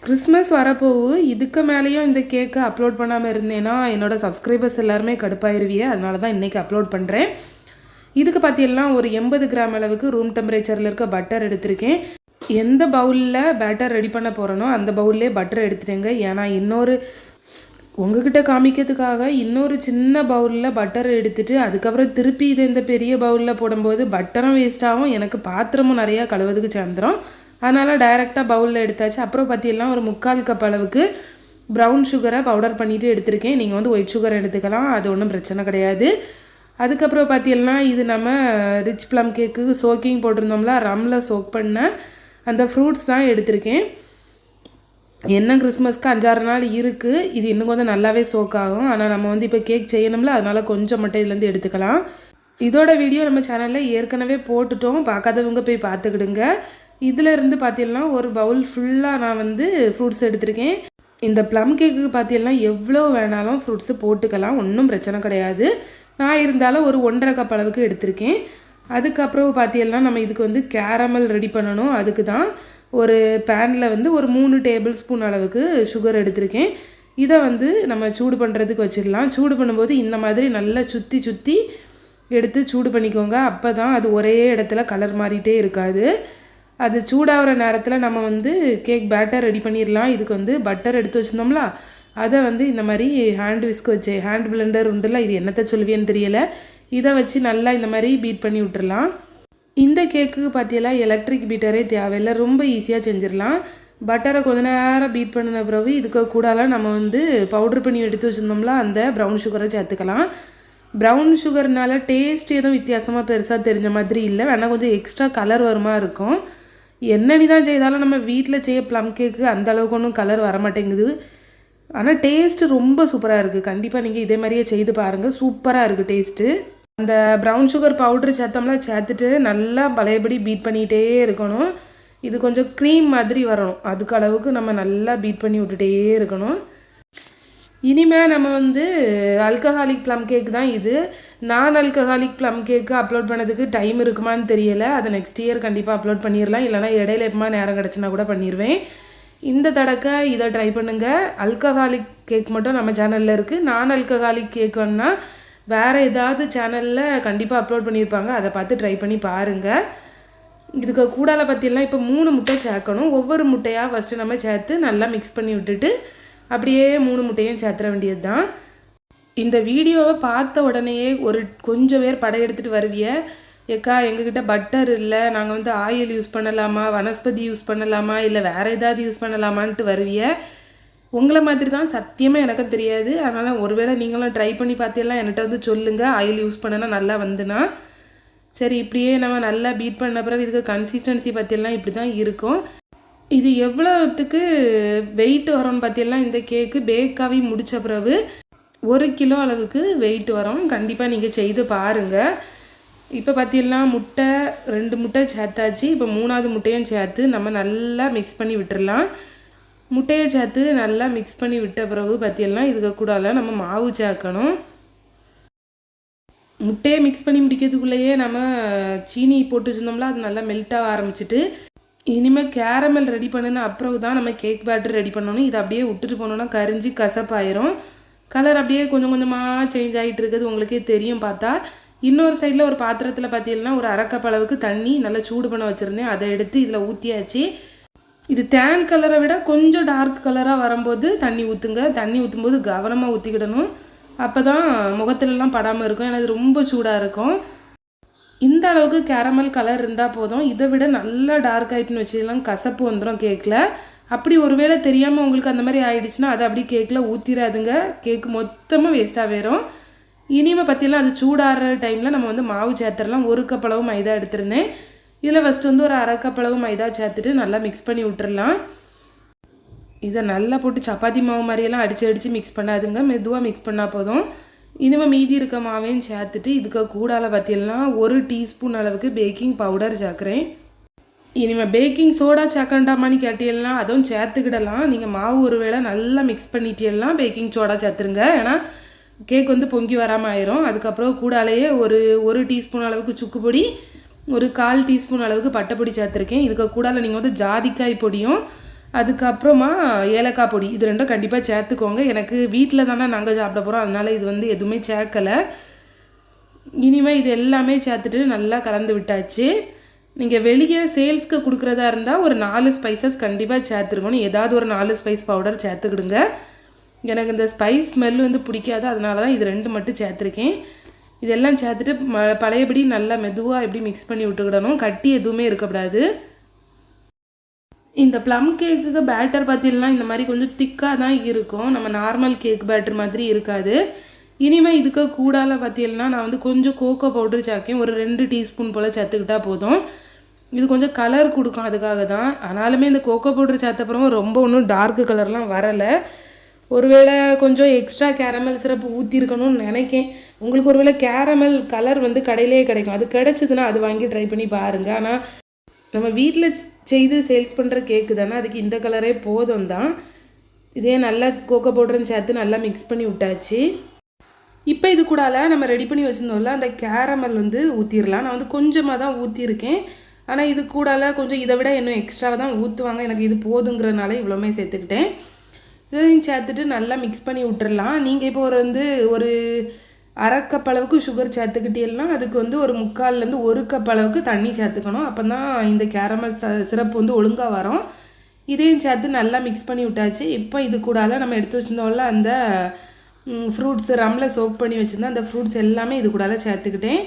Christmas வரப்போவு இதுக்கு மேலேயும் இந்த கேக்கை அப்லோட் பண்ணாமல் இருந்தேன்னா என்னோடய சப்ஸ்கிரைபர்ஸ் எல்லாருமே கடுப்பாயிருவியே. அதனால தான் இன்றைக்கி அப்லோட் பண்ணுறேன். இதுக்கு பார்த்தீங்கன்னா ஒரு 80 கிராம் அளவுக்கு ரூம் டெம்பரேச்சரில் இருக்க பட்டர் எடுத்திருக்கேன். எந்த பவுலில் பேட்டர் ரெடி பண்ண போகிறேனோ அந்த பவுல்லே பட்டர் எடுத்துட்டேங்க. ஏன்னா உங்ககிட்ட காமிக்கிறதுக்காக இன்னொரு சின்ன பவுலில் பட்டர் எடுத்துகிட்டு அதுக்கப்புறம் திருப்பி இதை இந்த பெரிய பவுலில் போடும்போது பட்டரும் வேஸ்ட் ஆகும், எனக்கு பாத்திரமும் நிறையா கழுவதுக்கு சேர்ந்துடும். அதனால் டைரெக்டாக பவுலில் எடுத்தாச்சு. அப்புறம் பார்த்தீங்கன்னா ஒரு 3/4 கப் அளவுக்கு ப்ரௌன் சுகரை பவுடர் பண்ணிவிட்டு எடுத்திருக்கேன். நீங்கள் வந்து ஒயிட் சுகர் எடுத்துக்கலாம், அது ஒன்றும் பிரச்சனை கிடையாது. அதுக்கப்புறம் பார்த்தீங்கன்னா இது நம்ம ரிச் ப்ளம் கேக்கு சோக்கிங் போட்டிருந்தோம்ல, ரம்மில் சோக் பண்ண அந்த ஃப்ரூட்ஸ் தான் எடுத்திருக்கேன். என்ன கிறிஸ்மஸ்க்கு 5-6 நாள் இருக்குது, இது இன்னும் கொஞ்சம் நல்லாவே சோக் ஆகும். ஆனால் நம்ம வந்து இப்போ கேக் செய்யணும்ல, அதனால் கொஞ்சம் மட்டும் இதுலேருந்து எடுத்துக்கலாம். இதோட வீடியோ நம்ம சேனலில் ஏற்கனவே போட்டுட்டோம், பார்க்காதவங்க போய் பார்த்துக்கிடுங்க. இதில் இருந்து பார்த்தீங்கன்னா ஒரு பவுல் ஃபுல்லாக நான் வந்து ஃப்ரூட்ஸ் எடுத்திருக்கேன். இந்த ப்ளம் கேக்கு பார்த்தீங்கன்னா எவ்வளோ வேணாலும் ஃப்ரூட்ஸு போட்டுக்கலாம், ஒன்றும் பிரச்சனை கிடையாது. நான் இருந்தாலும் ஒரு 1.5 கப் அளவுக்கு எடுத்திருக்கேன். அதுக்கப்புறம் பார்த்தீங்கன்னா நம்ம இதுக்கு வந்து கேரமல் ரெடி பண்ணணும். அதுக்கு தான் ஒரு பேனில் வந்து ஒரு 3 டேபிள் ஸ்பூன் அளவுக்கு சுகர் எடுத்திருக்கேன். இதை வந்து நம்ம சூடு பண்ணுறதுக்கு வச்சிடலாம். சூடு பண்ணும்போது இந்த மாதிரி நல்லா சுற்றி சுற்றி எடுத்து சூடு பண்ணிக்கோங்க. அப்போ தான் அது ஒரே இடத்துல கலர் மாறிட்டே இருக்காது. அது சூடாகிற நேரத்தில் நம்ம வந்து கேக் பேட்டர் ரெடி பண்ணிடலாம். இதுக்கு வந்து பட்டர் எடுத்து வச்சுருந்தோம்ல, அதை வந்து இந்த மாதிரி ஹேண்ட் விஸ்க் வச்சு, ஹேண்ட் பிளெண்டர் உண்டுல, இது என்னத்தை சொல்லுவேன்னு தெரியலை, இதை வச்சு நல்லா இந்த மாதிரி பீட் பண்ணி விட்டுறலாம். இந்த கேக்குக்கு பார்த்தீங்களா எலக்ட்ரிக் பீட்டரே தேவையில்லை, ரொம்ப ஈஸியாக செஞ்சிடலாம். பட்டரை கொஞ்ச நேரம் பீட் பண்ணின பிறகு இதுக்கு கூடலாம் நம்ம வந்து பவுடர் பண்ணி எடுத்து வச்சுருந்தோம்ல, அந்த ப்ரௌன் சுகரை சேர்த்துக்கலாம். ப்ரௌன் சுகர்னால டேஸ்ட் எதுவும் வித்தியாசமாக பெருசாக தெரிஞ்ச மாதிரி இல்லை, வேணால் கொஞ்சம் எக்ஸ்ட்ரா கலர் வருமா இருக்கும். என்னென்னு தான் செய்தாலும் நம்ம வீட்டில் செய்ய ப்ளம் கேக்கு அந்த அளவுக்கு ஒன்றும் கலர் வர மாட்டேங்குது. ஆனால் டேஸ்ட்டு ரொம்ப சூப்பராக இருக்குது. கண்டிப்பாக நீங்கள் இதே மாதிரியே செய்து பாருங்கள், சூப்பராக இருக்குது டேஸ்ட்டு. அந்த ப்ரௌன் சுகர் பவுட்ரு சேர்த்தோம்லாம் சேர்த்துட்டு நல்லா பழையபடி பீட் பண்ணிகிட்டே இருக்கணும். இது கொஞ்சம் க்ரீம் மாதிரி வரணும், அதுக்கு அளவுக்கு நம்ம நல்லா பீட் பண்ணி விட்டுட்டே இருக்கணும். இனிமேல் நம்ம வந்து ஆல்கஹாலிக் ப்ளம் கேக் தான் இது. நான் ஆல்கஹாலிக் ப்ளம் கேக்கு அப்லோட் பண்ணதுக்கு டைம் இருக்குமான்னு தெரியலை, அதை நெக்ஸ்ட் இயர் கண்டிப்பாக அப்லோட் பண்ணிடலாம், இல்லைனா இடையில எப்பமா நேரம் கிடச்சினா கூட பண்ணிடுவேன். இந்த தடவை இதை ட்ரை பண்ணுங்கள். ஆல்கஹாலிக் கேக் மட்டும் நம்ம சேனலில் இருக்குது. நான் ஆல்கஹாலிக் கேக் வேணால் வேறு ஏதாவது சேனலில் கண்டிப்பாக அப்லோட் பண்ணியிருப்பாங்க, அதை பார்த்து ட்ரை பண்ணி பாருங்கள். இதுக்கு கூடால பற்றியெல்லாம் இப்போ 3 முட்டை சேர்க்கணும். ஒவ்வொரு முட்டையாக ஃபஸ்ட்டு நம்ம சேர்த்து நல்லா மிக்ஸ் பண்ணி விட்டுட்டு அப்படியே 3 முட்டையும் சேர்த்துற வேண்டியது தான். இந்த வீடியோவை பார்த்த உடனேயே கொஞ்சம் பேர் படம் எடுத்துகிட்டு வருவிய, ஏக்கா எங்ககிட்ட பட்டர் இல்லை, நாங்கள் வந்து ஆயில் யூஸ் பண்ணலாமா, வனஸ்பதி யூஸ் பண்ணலாமா, இல்லை வேறு ஏதாவது யூஸ் பண்ணலாமான்ட்டு வருவிய. உங்களை மாதிரி தான் சத்தியமாக எனக்கு தெரியாது. அதனால் ஒருவேளை நீங்களும் ட்ரை பண்ணி பார்த்தீங்கன்னா என்கிட்ட வந்து சொல்லுங்கள், ஆயில் யூஸ் பண்ணனா நல்லா வந்துன்னா. சரி, இப்படியே நம்ம நல்லா பீட் பண்ண பிறகு இதுக்கு கன்சிஸ்டன்சி பற்றியெல்லாம் இப்படி தான் இருக்கும். இது எவ்வளோத்துக்கு வெயிட் வரும்னு பார்த்தீங்கன்னா இந்த கேக்கு பேக்காகவே முடித்த பிறகு 1 கிலோ அளவுக்கு வெயிட் வரும். கண்டிப்பாக நீங்கள் செய்து பாருங்கள். இப்போ பார்த்தீங்கன்னா 2 முட்டை சேர்த்தாச்சு. இப்போ 3ஆவது முட்டையும் சேர்த்து நம்ம நல்லா மிக்ஸ் பண்ணி விட்டுடலாம். முட்டையை சேர்த்து நல்லா மிக்ஸ் பண்ணி விட்ட பிறகு பார்த்தீங்கன்னா இதுக்கு கூடால நம்ம மாவு சேர்க்கணும். முட்டையை மிக்ஸ் பண்ணி முடிக்கிறதுக்குள்ளேயே நம்ம சீனி போட்டு வச்சுருந்தோம்ல, அது நல்லா மெல்ட்டாக ஆரம்பிச்சிட்டு இனிமேல் கேரமல் ரெடி பண்ணின அப்புறம் தான் நம்ம கேக் பேட்டர் ரெடி பண்ணணும். இதை அப்படியே விட்டுட்டு போனோன்னா கரிஞ்சு கசப்பாயிரும். கலர் அப்படியே கொஞ்சம் கொஞ்சமாக சேஞ்ச் ஆகிட்டு இருக்குது, உங்களுக்கே தெரியும் பார்த்தா. இன்னொரு சைடில் ஒரு பாத்திரத்தில் பார்த்தீங்கன்னா ஒரு 1/2 கப் அளவுக்கு தண்ணி நல்லா சூடு பண்ண வச்சுருந்தேன், அதை எடுத்து இதில் ஊற்றியாச்சு. இது டேன் கலரை விட கொஞ்சம் டார்க் கலராக வரும்போது தண்ணி ஊற்றுங்க. தண்ணி ஊற்றும்போது கவனமாக ஊற்றிக்கிடணும், அப்போ தான் முகத்துலலாம் படாமல் இருக்கும், ஏன்னா அது ரொம்ப சூடாக இருக்கும். இந்த அளவுக்கு கேரமல் கலர் இருந்தால் போதும். இதை விட நல்லா டார்க் ஆகிட்டுன்னு வச்சுக்கலாம், கசப்பு வந்துடும் கேக்கில். அப்படி ஒருவேளை தெரியாமல் உங்களுக்கு அந்த மாதிரி ஆகிடுச்சுன்னா அதை அப்படி கேக்கில் ஊற்றிடாதுங்க, கேக்கு மொத்தமாக வேஸ்ட்டாக போயிடும். இனிமேல் பார்த்தீங்கன்னா அது சூடாகிற டைமில் நம்ம வந்து மாவு சேர்த்துடலாம். 1 கப் அளவு மைதா எடுத்துருந்தேன். இதில் ஃபஸ்ட்டு வந்து ஒரு 1/2 கப் அளவு மைதா சேர்த்துட்டு நல்லா மிக்ஸ் பண்ணி விட்டுறலாம். இதை நல்லா போட்டு சப்பாத்தி மாவு மாதிரியெல்லாம் அடித்து மிக்ஸ் பண்ணாதுங்க, மெதுவாக மிக்ஸ் பண்ணால் போதும். இனிமேல் மீதி இருக்க மாவையும் சேர்த்துட்டு இதுக்கு கூடால பார்த்தீங்கன்னா 1 டீஸ்பூன் அளவுக்கு பேக்கிங் பவுடர் சேர்க்குறேன். இனிமேல் பேக்கிங் சோடா சேர்க்கண்டாமான்னு கேட்டீங்கன்னா அதுவும் சேர்த்துக்கிடலாம். நீங்கள் மாவு ஒரு வேளை நல்லா மிக்ஸ் பண்ணிட்டீங்கன்னா பேக்கிங் சோடா சேர்த்துருங்க, ஏன்னா கேக் வந்து பொங்கி வராமல் ஆயிரும். அதுக்கப்புறம் கூடாலேயே ஒரு டீஸ்பூன் அளவுக்கு சுக்கு பொடி, ஒரு 1/4 டீஸ்பூன் அளவுக்கு பட்டைப்பொடி சேர்த்துருக்கேன். இதுக்கு கூடால நீங்கள் வந்து ஜாதிக்காய் பொடியும் அதுக்கப்புறமா ஏலக்காய் பொடி இது ரெண்டும் கண்டிப்பாக சேர்த்துக்கோங்க. எனக்கு வீட்டில் தானே நாங்கள் சாப்பிட போகிறோம், அதனால் இது வந்து எதுவுமே சேர்க்கலை. இனிமேல் இது எல்லாமே சேர்த்துட்டு நல்லா கலந்து விட்டாச்சு. நீங்கள் வெளியே சேல்ஸ்க்கு கொடுக்குறதா இருந்தால் ஒரு 4 ஸ்பைசஸ் கண்டிப்பாக சேர்த்துருக்கணும். ஏதாவது ஒரு 4 ஸ்பைஸ் பவுடர் சேர்த்துக்கிடுங்க. எனக்கு இந்த ஸ்பைஸ் ஸ்மெல் வந்து பிடிக்காது, அதனால தான் இது 2 மட்டும் சேர்த்துருக்கேன். இதெல்லாம் சேர்த்துட்டு பழையபடி நல்லா மெதுவாக எப்படி மிக்ஸ் பண்ணி விட்டுக்கிடணும். கட்டி எதுவுமே இருக்கக்கூடாது. இந்த ப்ளம் கேக்குக்கு பேட்டர் பார்த்தீங்கன்னா இந்த மாதிரி கொஞ்சம் திக்காக தான் இருக்கும். நம்ம நார்மல் கேக் பேட்டர் மாதிரி இருக்காது. இனிமேல் இதுக்கு கூடால பார்த்தீங்கன்னா நான் வந்து கொஞ்சம் கோகோ பவுடர் சேர்க்கேன். ஒரு 2 டீஸ்பூன் போல் சேர்த்துக்கிட்டா போதும். இது கொஞ்சம் கலர் கொடுக்கும், அதுக்காக தான். ஆனாலுமே இந்த கோகோ பவுடர் சேர்த்தப்புறமா ரொம்ப ஒன்றும் டார்க்கு கலர்லாம் வரலை. ஒருவேளை கொஞ்சம் எக்ஸ்ட்ரா கேரமல் சிரப்பு ஊற்றிருக்கணும்னு நினைக்கேன். உங்களுக்கு ஒருவேளை கேரமல் கலர் வந்து கடையிலேயே கிடைக்கும். அது கிடச்சிதுன்னா அது வாங்கி ட்ரை பண்ணி பாருங்கள். ஆனால் நம்ம வீட்டில் செய்து சேல்ஸ் பண்ணுற கேக்கு தானே, அதுக்கு இந்த கலரே போதும் தான். இதே நல்லா கோகோ பவுடரும் சேர்த்து நல்லா மிக்ஸ் பண்ணி விட்டாச்சு. இப்போ இது கூடால நம்ம ரெடி பண்ணி வச்சுருந்தோம்ல அந்த கேரமல் வந்து ஊற்றிடலாம். நான் வந்து கொஞ்சமாக தான் ஊற்றிருக்கேன். ஆனால் இது கூடால கொஞ்சம் இதை விட இன்னும் எக்ஸ்ட்ராவாக தான் ஊற்றுவாங்க. எனக்கு இது போதுங்கிறதுனால இவ்வளோமே சேர்த்துக்கிட்டேன். இதையும் சேர்த்துட்டு நல்லா மிக்ஸ் பண்ணி விட்டுறலாம். நீங்கள் இப்போ ஒரு 1/2 கப் அளவுக்கு சுகர் சேர்த்துக்கிட்டீங்கன்னா அதுக்கு வந்து ஒரு 3/4லேருந்து 1 கப் அளவுக்கு தண்ணி சேர்த்துக்கணும். அப்போ தான் இந்த கேரமல் சிரப்பு வந்து ஒழுங்காக வரும். இதையும் சேர்த்து நல்லா மிக்ஸ் பண்ணி விட்டாச்சு. இப்போ இது கூடால நம்ம எடுத்து வச்சுருந்தோம்ல அந்த ஃப்ரூட்ஸ் ரம்மில் சோக் பண்ணி வச்சுருந்தேன், அந்த ஃப்ரூட்ஸ் எல்லாமே இது கூடால சேர்த்துக்கிட்டேன்.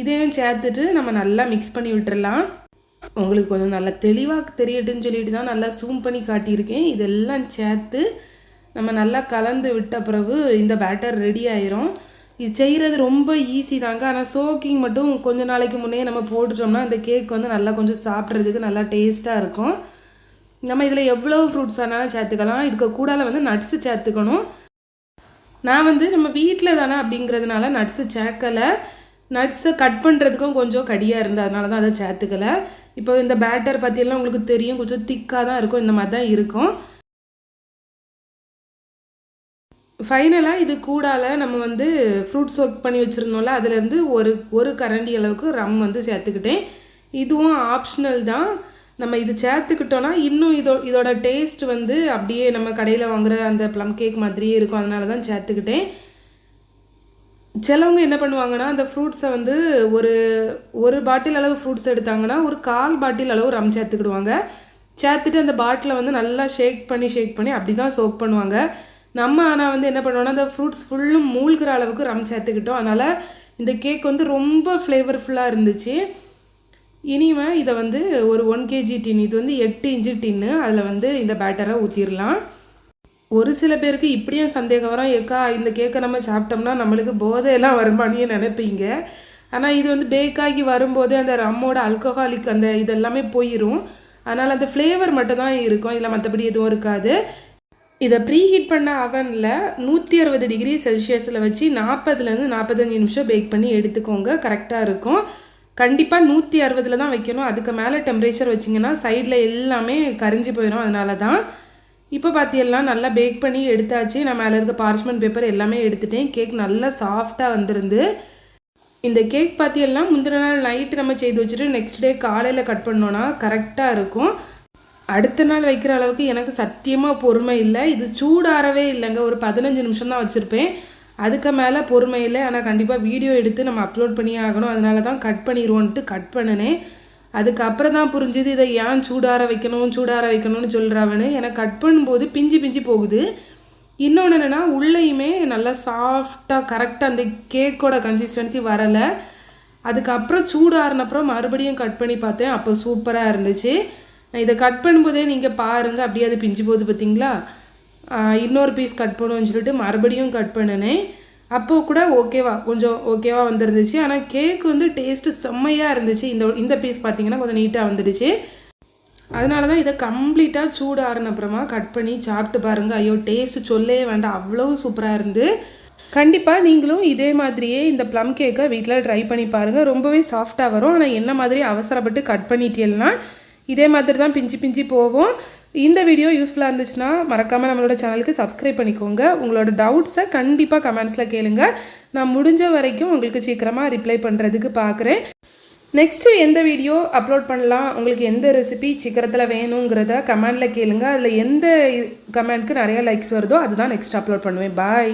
இதையும் சேர்த்துட்டு நம்ம நல்லா மிக்ஸ் பண்ணி விட்டுறலாம். உங்களுக்கு கொஞ்சம் நல்லா தெளிவாக தெரியட்டுன்னு சொல்லிட்டு தான் நல்லா ஜூம் பண்ணி காட்டியிருக்கேன். இதெல்லாம் சேர்த்து நம்ம நல்லா கலந்து விட்ட பிறகு இந்த பேட்டர் ரெடி ஆயிரும். இது செய்கிறது ரொம்ப ஈஸி தாங்க. ஆனால் சோக்கிங் மட்டும் கொஞ்சம் நாளைக்கு முன்னே நம்ம போட்டுட்டோம்னா அந்த கேக் வந்து நல்லா கொஞ்சம் சாப்பிட்றதுக்கு நல்லா டேஸ்ட்டாக இருக்கும். நம்ம இதில் எவ்வளோ ஃப்ரூட்ஸ் வேணாலும் சேர்த்துக்கலாம். இதுக்கு கூடால வந்து நட்ஸு சேர்த்துக்கணும். நான் வந்து நம்ம வீட்டில் தானே அப்படிங்கிறதுனால நட்ஸு சேர்க்கலை. நட்ஸை கட் பண்ணுறதுக்கும் கொஞ்சம் கடியாக இருந்தது, அதனால தான் அதை சேர்த்துக்கலை. இப்போ இந்த பேட்டர் பார்த்தீங்கன்னா உங்களுக்கு தெரியும், கொஞ்சம் திக்காக தான் இருக்கும். இந்த மாதிரி தான் இருக்கும். ஃபைனலாக இது கூடால நம்ம வந்து ஃப்ரூட் சோக் பண்ணி வச்சுருந்தோம்ல, அதுலேருந்து ஒரு கரண்டி அளவுக்கு ரம் வந்து சேர்த்துக்கிட்டேன். இதுவும் ஆப்ஷனல் தான். நம்ம இது சேர்த்துக்கிட்டோன்னா இன்னும் இதோட டேஸ்ட் வந்து அப்படியே நம்ம கடையில் வாங்குகிற அந்த ப்ளம் கேக் மாதிரியே இருக்கும். அதனால தான் சேர்த்துக்கிட்டேன். சிலவங்க என்ன பண்ணுவாங்கன்னா அந்த ஃப்ரூட்ஸை வந்து ஒரு பாட்டில் அளவு ஃப்ரூட்ஸ் எடுத்தாங்கன்னா ஒரு 1/4 பாட்டில் அளவு ரம் சேர்த்துக்கிடுவாங்க. சேர்த்துட்டு அந்த பாட்டிலை வந்து நல்லா ஷேக் பண்ணி அப்படி தான் சோக் பண்ணுவாங்க. நம்ம ஆனால் வந்து என்ன பண்ணுவோன்னா அந்த ஃப்ரூட்ஸ் ஃபுல்லும் மூழ்கிற அளவுக்கு ரம் சேர்த்துக்கிட்டோம். அதனால் இந்த கேக் வந்து ரொம்ப ஃப்ளேவர்ஃபுல்லாக இருந்துச்சு. இனிமேல் இதை வந்து ஒரு 1 kg டின், இது வந்து 8 இன்ச்சு டின்னு, அதில் வந்து இந்த பேட்டரை ஊற்றிடலாம். ஒரு சில பேருக்கு இப்படியும் சந்தேகம் வரும், ஏக்கா இந்த கேக்கை நம்ம சாப்பிட்டோம்னா நம்மளுக்கு போதையெல்லாம் வருமானே நினைப்பீங்க. ஆனால் இது வந்து பேக்காகி வரும்போதே அந்த ரம்மோட ஆல்கஹாலிக் அந்த இதெல்லாமே போயிடும். அதனால் அந்த ஃப்ளேவர் மட்டும் தான் இருக்கும், இதில் மற்றபடி எதுவும் இருக்காது. இதை ப்ரீஹீட் பண்ண அவனில் 160 டிகிரி செல்சியஸில் வச்சு 40லேருந்து 45 நிமிஷம் பேக் பண்ணி எடுத்துக்கோங்க. கரெக்டாக இருக்கும். கண்டிப்பாக 160 தான் வைக்கணும். அதுக்கு மேலே டெம்பரேச்சர் வச்சிங்கன்னா சைடில் எல்லாமே கரிஞ்சு போயிடும். அதனால தான். இப்போ பார்த்தீங்கன்னா நல்லா பேக் பண்ணி எடுத்தாச்சு. நான் மேலே இருக்க பார்ச்மெண்ட் பேப்பர் எல்லாமே எடுத்துட்டேன். கேக் நல்லா சாஃப்டாக வந்துருந்து. இந்த கேக் பார்த்தீங்கன்னா முந்தின நாள் நைட்டு நம்ம செய்து வச்சுட்டு நெக்ஸ்ட் டே காலையில் கட் பண்ணோன்னா கரெக்டாக இருக்கும். அடுத்த நாள் வைக்கிற அளவுக்கு எனக்கு சத்தியமாக பொறுமை இல்லை. இது சூடாறவே இல்லைங்க. ஒரு 15 நிமிஷம் தான் வச்சுருப்பேன். அதுக்கு மேலே பொறுமை இல்லை. ஆனால் கண்டிப்பாக வீடியோ எடுத்து நம்ம அப்லோட் பண்ணியே ஆகணும். அதனால தான் கட் பண்ணிடுவோன்ட்டு கட் பண்ணினேன். அதுக்கப்புறம் தான் புரிஞ்சுது இதை ஏன் சூடார வைக்கணும்னு சொல்கிறாவன்னு. எனக்கு கட் பண்ணும்போது பிஞ்சு போகுது. இன்னொன்று என்னென்னா உள்ளேயுமே நல்லா சாஃப்டாக கரெக்டாக அந்த கேக்கோட கன்சிஸ்டன்சி வரலை. அதுக்கப்புறம் சூடாறினப்புறம் மறுபடியும் கட் பண்ணி பார்த்தேன். அப்போ சூப்பராக இருந்துச்சு. நான் இதை கட் பண்ணும்போதே நீங்கள் பாருங்கள், அப்படியே அது பிஞ்சு போகுது பார்த்தீங்களா. இன்னொரு பீஸ் கட் பண்ணுவோன்னு சொல்லிட்டு மறுபடியும் கட் பண்ணினேன். அப்போது கூட கொஞ்சம் ஓகேவா வந்துருந்துச்சு. ஆனால் கேக் வந்து டேஸ்ட்டு செம்மையாக இருந்துச்சு. இந்த பீஸ் பார்த்திங்கன்னா கொஞ்சம் நீட்டாக வந்துடுச்சு. அதனால தான் இதை கம்ப்ளீட்டாக சூடாறின அப்புறமா கட் பண்ணி சாப்பிட்டு பாருங்கள். ஐயோ டேஸ்ட்டு சொல்லவே வேண்டாம், அவ்வளோ சூப்பராக இருந்து. கண்டிப்பாக நீங்களும் இதே மாதிரியே இந்த ப்ளம் கேக்கை வீட்டில் ட்ரை பண்ணி பாருங்கள். ரொம்பவே சாஃப்டாக வரும். ஆனால் என்ன மாதிரி அவசரப்பட்டு கட் பண்ணிட்டேன்னா இதே மாதிரி தான் பிஞ்சு போகும். இந்த வீடியோ யூஸ்ஃபுல்லாக இருந்துச்சுன்னா மறக்காமல் நம்மளோட சேனலுக்கு சப்ஸ்கிரைப் பண்ணிக்கோங்க. உங்களோட டவுட்ஸை கண்டிப்பாக கமெண்ட்ஸில் கேளுங்க. நான் முடிஞ்ச வரைக்கும் உங்களுக்கு சீக்கிரமாக ரிப்ளை பண்ணுறதுக்கு பார்க்குறேன். நெக்ஸ்ட்டு எந்த வீடியோ அப்லோட் பண்ணலாம், உங்களுக்கு எந்த ரெசிபி சீக்கிரத்தில் வேணுங்கிறத கமெண்டில் கேளுங்க. அதில் எந்த கமெண்ட்க்கு நிறையா லைக்ஸ் வருதோ அதுதான் நெக்ஸ்ட் அப்லோட் பண்ணுவேன். பாய்.